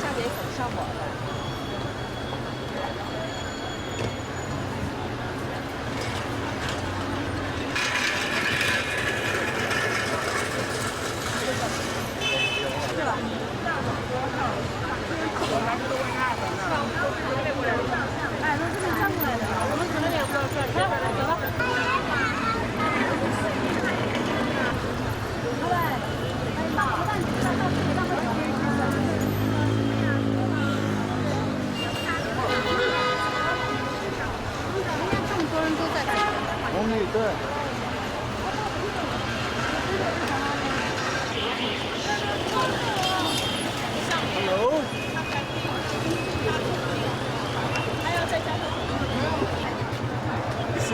下节粉上网了。对吧？哎，那是转过来的，我们可能也不知道转，走吧。这么多人都在看。红绿灯。Hello。还要再加上。是。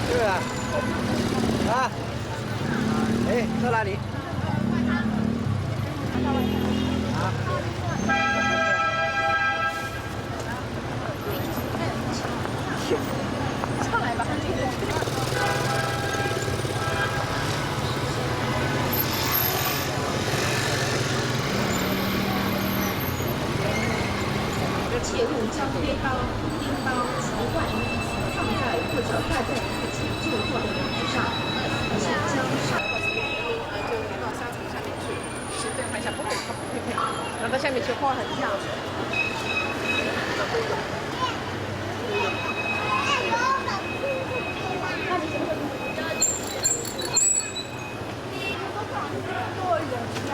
对啊。啊。哎，到哪里？啊。上来吧。切勿将背包、拎包、橱罐放在或者挂在自己就坐的位置上，请将上。就到沙层下面去，其实看一下，不会，它不会配，然后到下面去画很像。多远呀？